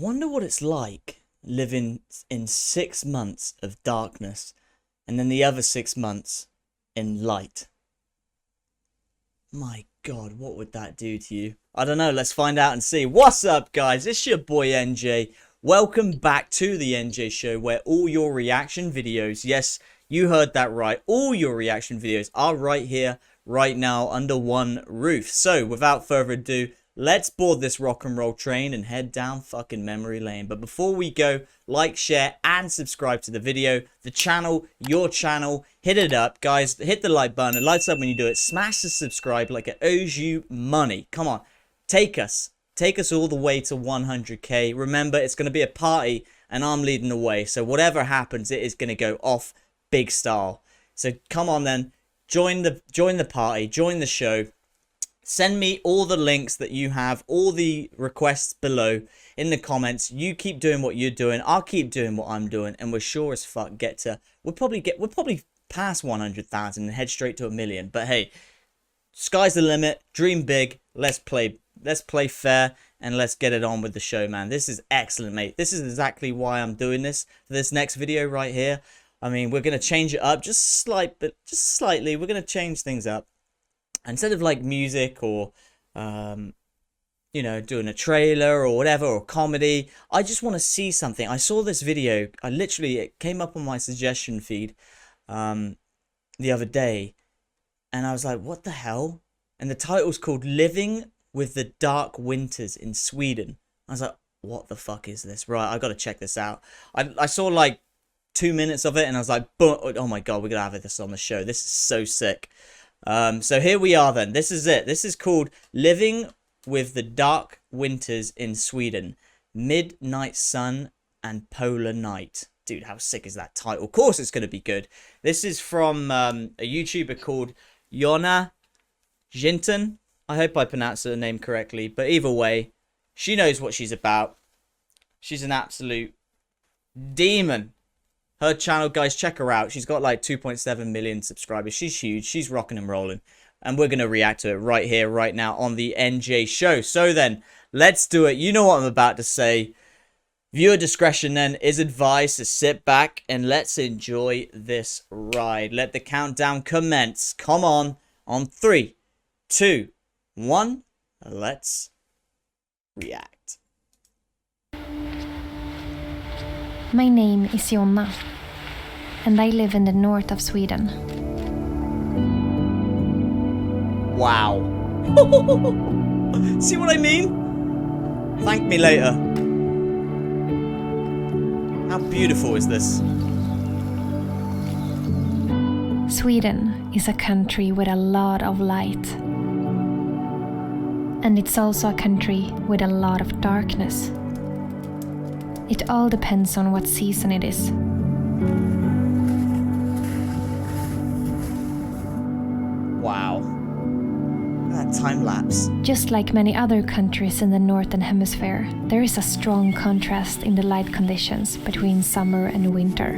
wonder what it's like living in 6 months of darkness and then the other 6 months in light. My God, what would that do to you? I don't know. Let's find out and see. What's up, guys? It's your boy NJ. Welcome back to the NJ Show, where all your reaction videos, yes, you heard that right, all your reaction videos are right here, right now, under one roof. So, without further ado, let's board this rock and roll train and head down fucking memory lane. But before we go, like, share, and subscribe to the video, the channel, your channel. Hit it up, guys. Hit the like button. It lights up when you do it. Smash the subscribe like it owes you money. Come on. Take us all the way to 100k. Remember, it's going to be a party, and I'm leading the way. So whatever happens, it is going to go off big style. So come on then. Join the party. Join the show. Send me all the links that you have, all the requests below in the comments. You keep doing what you're doing. I'll keep doing what I'm doing, and we're sure as fuck we'll probably pass 100,000 and head straight to 1 million. But hey, sky's the limit. Dream big. Let's play fair, and let's get it on with the show, man. This is excellent, mate. This is exactly why I'm doing this for this next video right here. I mean, we're gonna change it up just slightly. We're gonna change things up. Instead of like music or, you know, doing a trailer or whatever, or comedy, I just want to see something. I saw this video. It came up on my suggestion feed the other day, and I was like, what the hell? And the title's called Living with the Dark Winters in Sweden. I was like, what the fuck is this? Right, I got to check this out. I saw like 2 minutes of it, and I was like, oh my God, we're going to have this on the show. This is so sick. So here we are then. This is it. This is called Living with the Dark Winters in Sweden. Midnight Sun and Polar Night. Dude, how sick is that title? Of course it's going to be good. This is from a YouTuber called Jonna Jinton. I hope I pronounced her name correctly. But either way, she knows what she's about. She's an absolute demon. Her channel, guys, check her out. She's got like 2.7 million subscribers. She's huge. She's rocking and rolling. And we're going to react to it right here, right now on the NJ Show. So then, let's do it. You know what I'm about to say. Viewer discretion then is advised, to sit back and let's enjoy this ride. Let the countdown commence. Come on 3, 2, 1. Let's react. My name is Jonna, and I live in the north of Sweden. Wow. See what I mean? Thank me later. How beautiful is this? Sweden is a country with a lot of light. And it's also a country with a lot of darkness. It all depends on what season it is. Wow. That time lapse. Just like many other countries in the Northern Hemisphere, there is a strong contrast in the light conditions between summer and winter.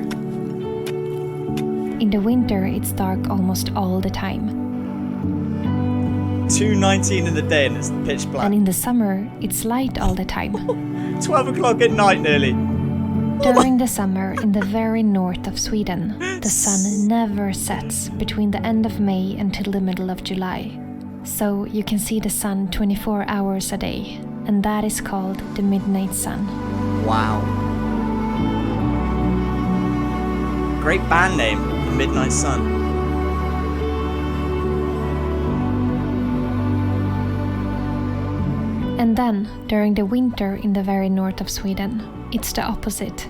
In the winter, it's dark almost all the time. 2:19 in the day and it's pitch black. And in the summer, it's light all the time. 12 o'clock at night nearly. During the summer, in the very north of Sweden, the sun never sets between the end of May until the middle of July. So you can see the sun 24 hours a day, and that is called the midnight sun. Wow. Great band name, the Midnight Sun. And then, during the winter in the very north of Sweden, it's the opposite.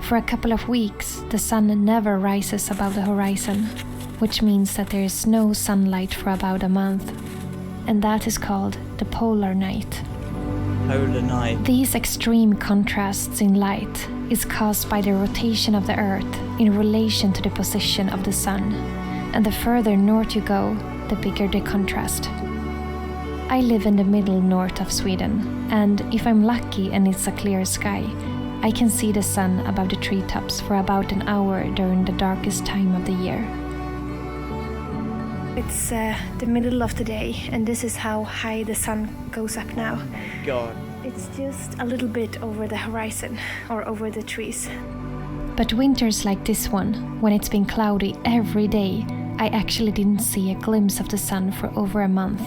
For a couple of weeks, the sun never rises above the horizon, which means that there is no sunlight for about a month. And that is called the polar night. Polar night. These extreme contrasts in light is caused by the rotation of the Earth in relation to the position of the sun. And the further north you go, the bigger the contrast. I live in the middle north of Sweden, and if I'm lucky and it's a clear sky, I can see the sun above the treetops for about an hour during the darkest time of the year. It's the middle of the day, and this is how high the sun goes up now. God. It's just a little bit over the horizon or over the trees. But winters like this one, when it's been cloudy every day, I actually didn't see a glimpse of the sun for over a month.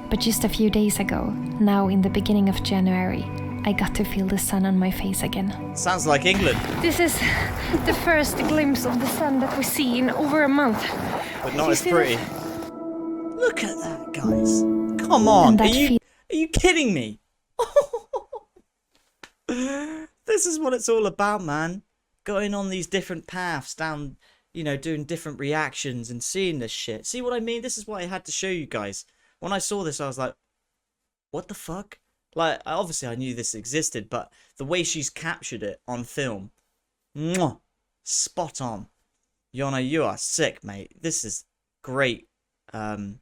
But just a few days ago, now in the beginning of January, I got to feel the sun on my face again. Sounds like England. This is the first glimpse of the sun that we see in over a month. But not as pretty. Look at that, guys. Come on. Are you kidding me? This is what it's all about, man. Going on these different paths down, you know, doing different reactions and seeing this shit. See what I mean? This is what I had to show you guys. When I saw this, I was like, what the fuck? Like, obviously I knew this existed, but the way she's captured it on film, mwah, spot on. Jonna, you are sick, mate. This is great, you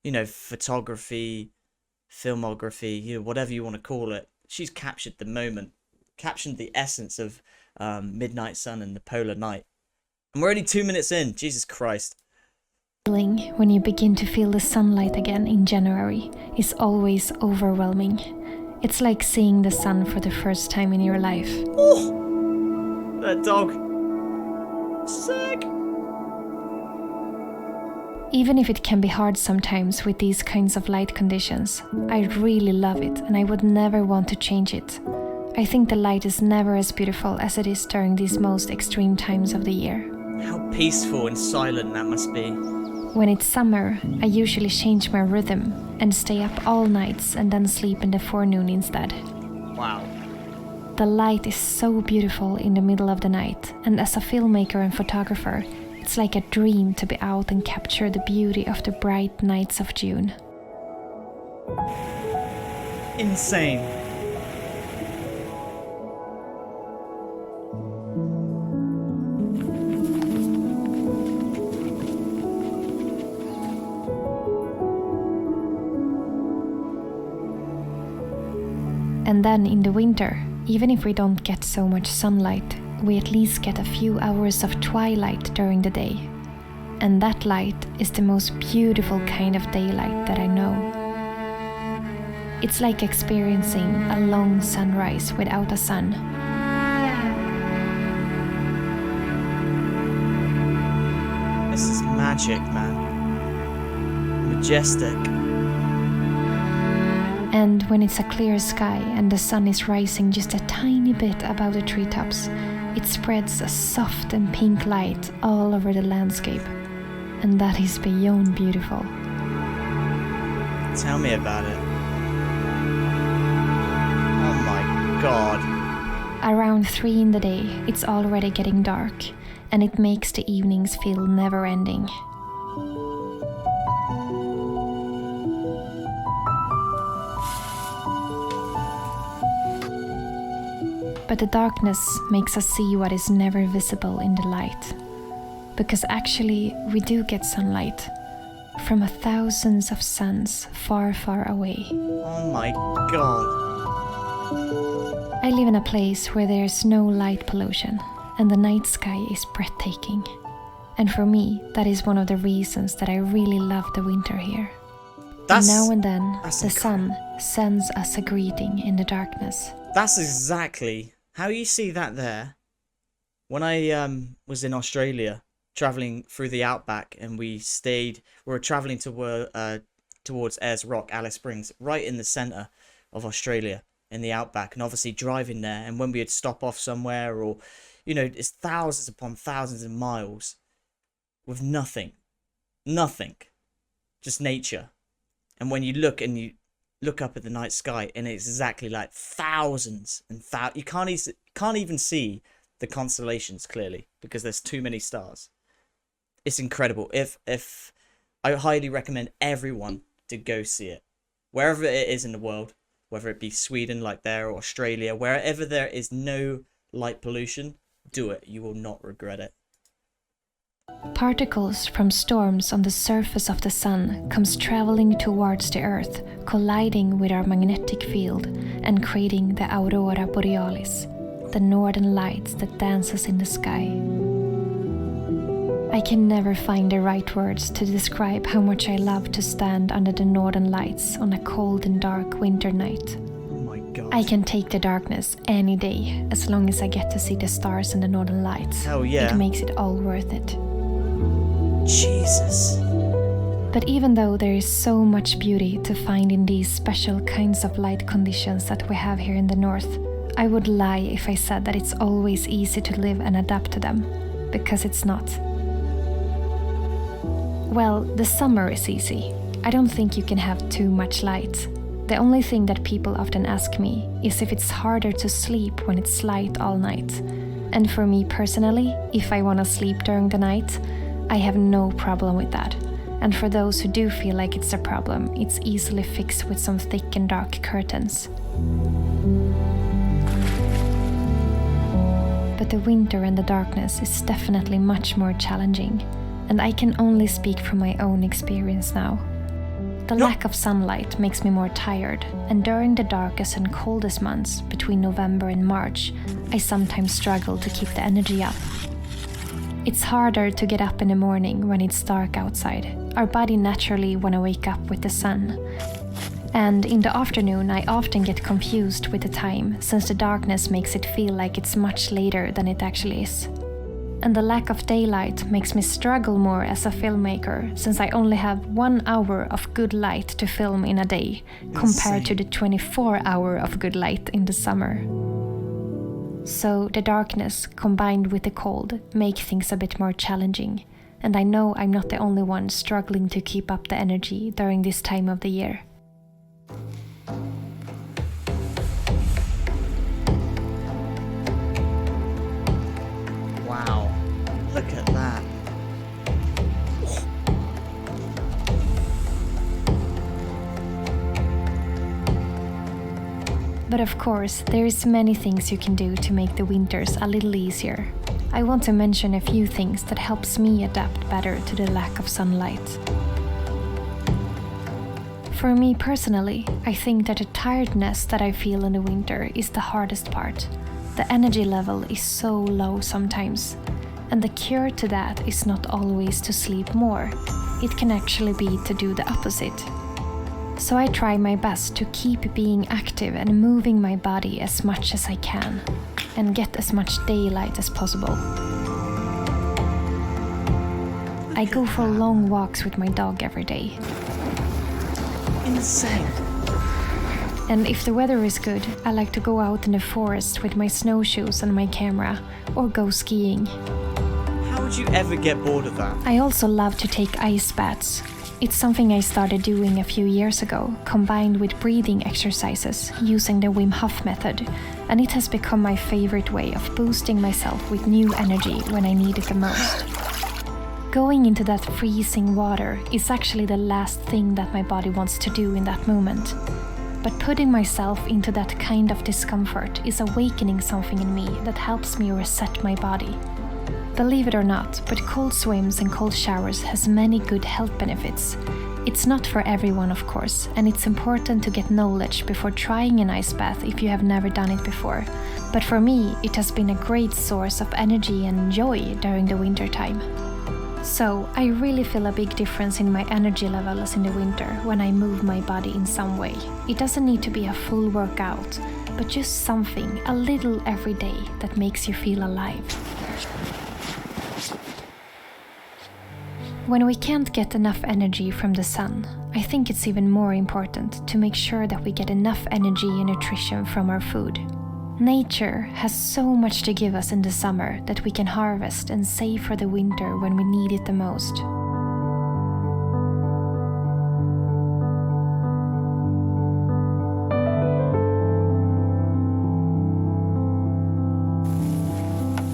know, photography, filmography, you know, whatever you want to call it. She's captured the moment, captured the essence of midnight sun and the polar night. And we're only 2 minutes in. Jesus Christ. Feeling when you begin to feel the sunlight again in January is always overwhelming. It's like seeing the sun for the first time in your life. Oh, that dog. Sick. Even if it can be hard sometimes with these kinds of light conditions, I really love it and I would never want to change it. I think the light is never as beautiful as it is during these most extreme times of the year. How peaceful and silent that must be. When it's summer, I usually change my rhythm and stay up all nights and then sleep in the forenoon instead. Wow. The light is so beautiful in the middle of the night, and as a filmmaker and photographer, it's like a dream to be out and capture the beauty of the bright nights of June. Insane. And then in the winter, even if we don't get so much sunlight, we at least get a few hours of twilight during the day. And that light is the most beautiful kind of daylight that I know. It's like experiencing a long sunrise without a sun. This is magic, man. Majestic. And when it's a clear sky and the sun is rising just a tiny bit above the treetops, it spreads a soft and pink light all over the landscape. And that is beyond beautiful. Tell me about it. Oh my god. Around 3 in the day, it's already getting dark, and it makes the evenings feel never-ending. But the darkness makes us see what is never visible in the light. Because actually, we do get sunlight from thousands of suns far, far away. Oh my god. I live in a place where there's no light pollution, and the night sky is breathtaking. And for me, that is one of the reasons that I really love the winter here. And now and then, the sun sends us a greeting in the darkness. That's exactly how you see that there. When I was in Australia, traveling through the outback, and we were traveling towards Ayers Rock, Alice Springs, right in the centre of Australia, in the outback, and obviously driving there, and when we would stop off somewhere, or, you know, it's thousands upon thousands of miles with nothing, just nature. And when you look up at the night sky, and it's exactly like thousands and you can't even see the constellations clearly because there's too many stars. It's incredible. If I highly recommend everyone to go see it, wherever it is in the world, whether it be Sweden like there or Australia, wherever there is no light pollution, do it. You will not regret it. Particles from storms on the surface of the sun comes traveling towards the earth, colliding with our magnetic field and creating the aurora borealis, the northern lights that dances in the sky. I can never find the right words to describe how much I love to stand under the northern lights on a cold and dark winter night, God. I can take the darkness any day, as long as I get to see the stars and the northern lights. Hell yeah. It makes it all worth it. Jesus. But even though there is so much beauty to find in these special kinds of light conditions that we have here in the north, I would lie if I said that it's always easy to live and adapt to them, because it's not. Well, the summer is easy. I don't think you can have too much light. The only thing that people often ask me is if it's harder to sleep when it's light all night. And for me personally, if I want to sleep during the night, I have no problem with that. And for those who do feel like it's a problem, it's easily fixed with some thick and dark curtains. But the winter and the darkness is definitely much more challenging, and I can only speak from my own experience now. The lack of sunlight makes me more tired, and during the darkest and coldest months, between November and March, I sometimes struggle to keep the energy up. It's harder to get up in the morning when it's dark outside. Our body naturally want to wake up with the sun. And in the afternoon, I often get confused with the time, since the darkness makes it feel like it's much later than it actually is. And the lack of daylight makes me struggle more as a filmmaker, since I only have 1 hour of good light to film in a day, compared to the 24-hour of good light in the summer. So the darkness, combined with the cold, make things a bit more challenging, and I know I'm not the only one struggling to keep up the energy during this time of the year. Wow. Look at that. But of course, there is many things you can do to make the winters a little easier. I want to mention a few things that helps me adapt better to the lack of sunlight. For me personally, I think that the tiredness that I feel in the winter is the hardest part. The energy level is so low sometimes, and the cure to that is not always to sleep more. It can actually be to do the opposite. So I try my best to keep being active and moving my body as much as I can, and get as much daylight as possible. I go for long walks with my dog every day. Insane. And if the weather is good, I like to go out in the forest with my snowshoes and my camera, or go skiing. How would you ever get bored of that? I also love to take ice baths. It's something I started doing a few years ago, combined with breathing exercises, using the Wim Hof method, and it has become my favorite way of boosting myself with new energy when I need it the most. Going into that freezing water is actually the last thing that my body wants to do in that moment. But putting myself into that kind of discomfort is awakening something in me that helps me reset my body. Believe it or not, but cold swims and cold showers has many good health benefits. It's not for everyone, of course, and it's important to get knowledge before trying an ice bath if you have never done it before. But for me, it has been a great source of energy and joy during the winter time. So, I really feel a big difference in my energy levels in the winter when I move my body in some way. It doesn't need to be a full workout, but just something, a little every day, that makes you feel alive. When we can't get enough energy from the sun, I think it's even more important to make sure that we get enough energy and nutrition from our food. Nature has so much to give us in the summer that we can harvest and save for the winter when we need it the most.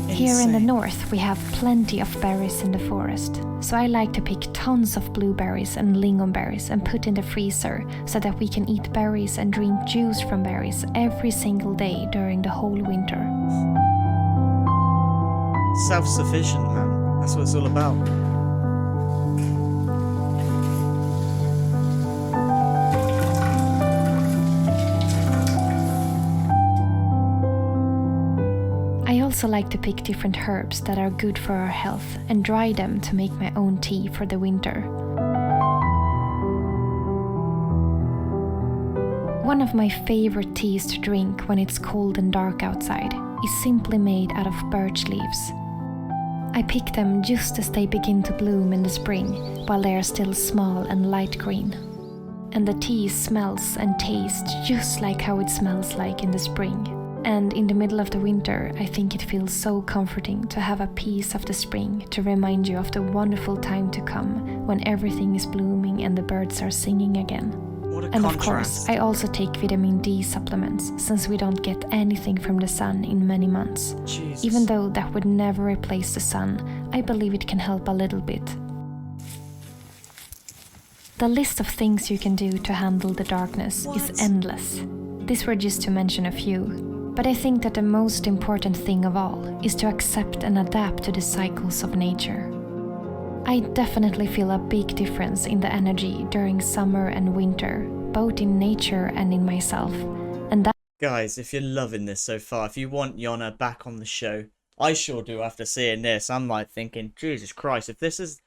Here in the north, we have plenty of berries in the forest, so I like to pick tons of blueberries and lingonberries and put in the freezer so that we can eat berries and drink juice from berries every single day during the whole winter. Self-sufficient, man. That's what it's all about. I also like to pick different herbs that are good for our health and dry them to make my own tea for the winter. One of my favorite teas to drink when it's cold and dark outside is simply made out of birch leaves. I pick them just as they begin to bloom in the spring, while they are still small and light green. And the tea smells and tastes just like how it smells like in the spring. And in the middle of the winter, I think it feels so comforting to have a piece of the spring to remind you of the wonderful time to come when everything is blooming and the birds are singing again. What a And contrast. of course, I also take vitamin D supplements since we don't get anything from the sun in many months. Jesus. Even though that would never replace the sun, I believe it can help a little bit. The list of things you can do to handle the darkness is endless. These were just to mention a few. But I think that the most important thing of all is to accept and adapt to the cycles of nature. I definitely feel a big difference in the energy during summer and winter, both in nature and in myself. And that Guys, if you're loving this so far, if you want Jonna back on the show, I sure do after seeing this. I'm like thinking, Jesus Christ, if this is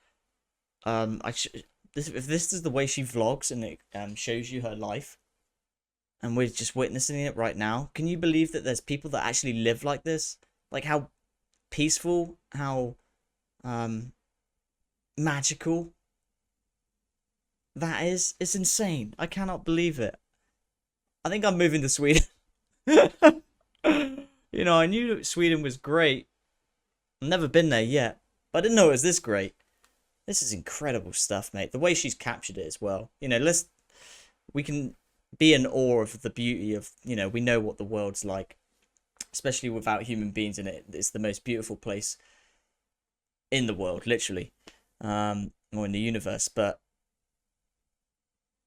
if this is the way she vlogs and it shows you her life, and we're just witnessing it right now, can you believe that there's people that actually live like this? Like how peaceful, how magical that is. It's insane. I cannot believe it. I think I'm moving to Sweden. You know, I knew Sweden was great. I've never been there yet, but I didn't know it was this great. This is incredible stuff, mate. The way she's captured it as well. You know, we can be in awe of the beauty of, you know, we know what the world's like, especially without human beings in it. It's the most beautiful place in the world, literally, or in the universe. But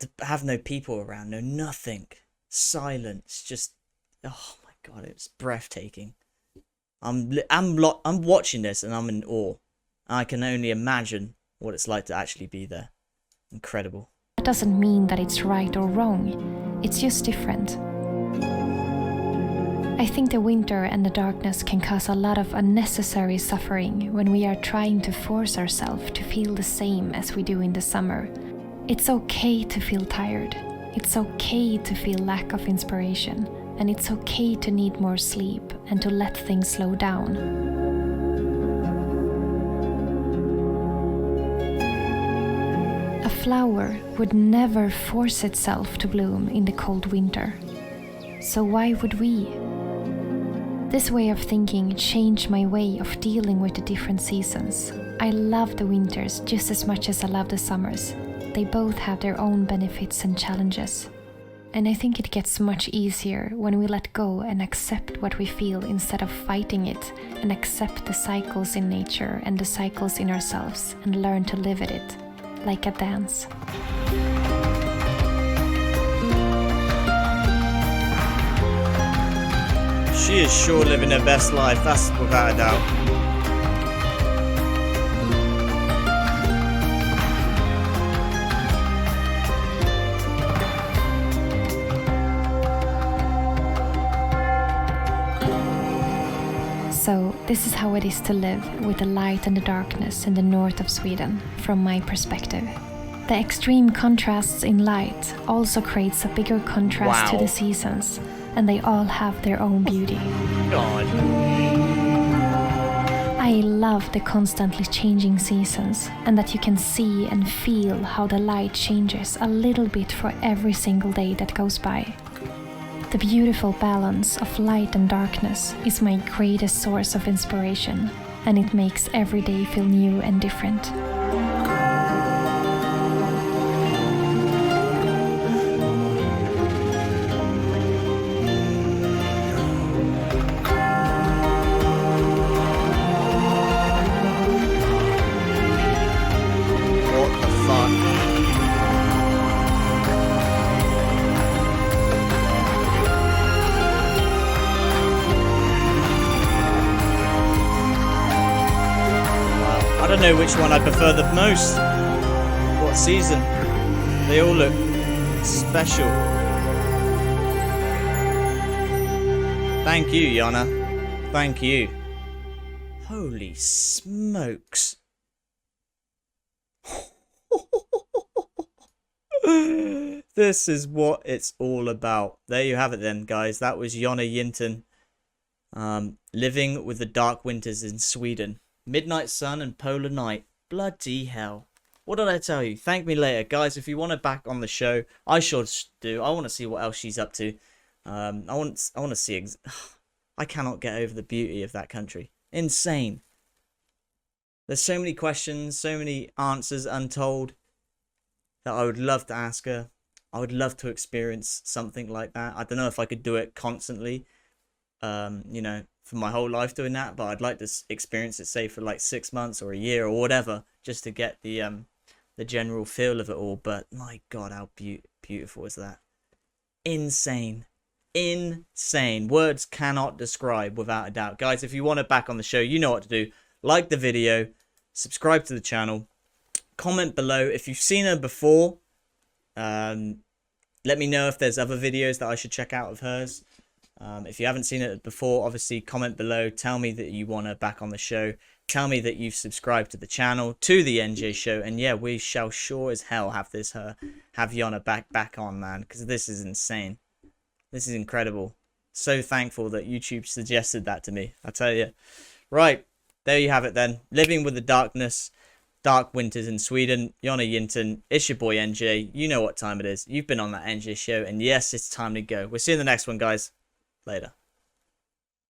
to have no people around, no nothing, silence, just, oh my God, it's breathtaking. I'm watching this and I'm in awe. I can only imagine what it's like to actually be there. Incredible. doesn't mean that it's right or wrong. It's just different. I think the winter and the darkness can cause a lot of unnecessary suffering when we are trying to force ourselves to feel the same as we do in the summer. It's okay to feel tired. It's okay to feel lack of inspiration. And it's okay to need more sleep and to let things slow down. A flower would never force itself to bloom in the cold winter. So why would we? This way of thinking changed my way of dealing with the different seasons. I love the winters just as much as I love the summers. They both have their own benefits and challenges. And I think it gets much easier when we let go and accept what we feel instead of fighting it, and accept the cycles in nature and the cycles in ourselves and learn to live with it, like a dance. She is sure living her best life, that's without a doubt. So, this is how it is to live with the light and the darkness in the north of Sweden, from my perspective. The extreme contrasts in light also creates a bigger contrast to the seasons, and they all have their own beauty. God. I love the constantly changing seasons, and that you can see and feel how the light changes a little bit for every single day that goes by. The beautiful balance of light and darkness is my greatest source of inspiration, and it makes every day feel new and different. What the fuck? I don't know which one I prefer the most. What season? They all look special. Thank you, Jonna. Thank you. Holy smokes. This is what it's all about. There you have it then, guys. That was Jonna Jinton. Living with the dark winters in Sweden. Midnight sun and polar night. Bloody hell. What did I tell you? Thank me later. Guys, if you want her back on the show, I sure do. I want to see what else she's up to. I want to see... I cannot get over the beauty of that country. Insane. There's so many questions, so many answers untold that I would love to ask her. I would love to experience something like that. I don't know if I could do it constantly, you know, for my whole life doing that, but I'd like to experience it, say, for like 6 months or a year or whatever, just to get the general feel of it all. But my God, how beautiful is that? Insane. Insane. Words cannot describe, without a doubt. Guys, if you want it back on the show, you know what to do. Like the video, subscribe to the channel, comment below if you've seen her before. Let me know if there's other videos that I should check out of hers. If you haven't seen it before, obviously comment below. Tell me that you want her back on the show. Tell me that you've subscribed to the channel, to the NJ show. And yeah, we shall sure as hell have Jonna back on, man. Because this is insane. This is incredible. So thankful that YouTube suggested that to me. I tell you. Right. There you have it then. Living with the dark winters in Sweden. Jonna Jinton. It's your boy NJ. You know what time it is. You've been on that NJ show. And yes, it's time to go. We'll see you in the next one, guys. Later.